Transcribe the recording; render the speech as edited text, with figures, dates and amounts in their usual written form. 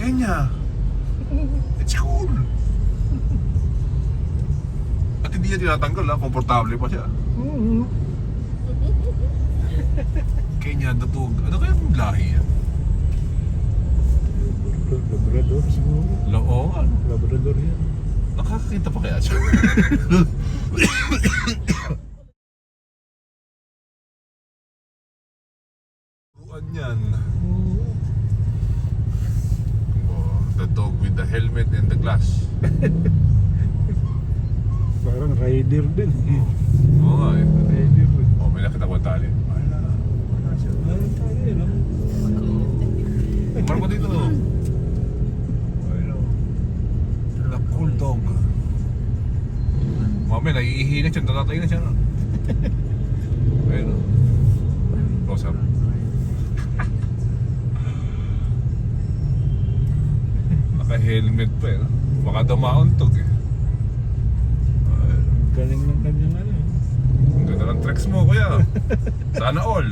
Kenya. It's cool. At hindi niya tinatanggal ha, komportable pa siya. Kenya, datog. Ano kayang lahi yan? Labrador siguro. Oo, ano? Labrador yan. Nakakakita pa kaya siya? Ruan yan. Oh, the dog with the helmet and the glass. Parang rider din. Oo nga eh. Rider din. Oh, may nakita ko ang tali. Wala siya. Wala tayo, no? Umar mo dito. The cool dog. Mami, naiihi na siya. Natatay na siya. No? Ayun o. Close up. Naka-helmet pa eh. No? Baka dumauntog eh. Galing ng kanyang ano. Ang ganda ng tricks mo, kuya. Sana all.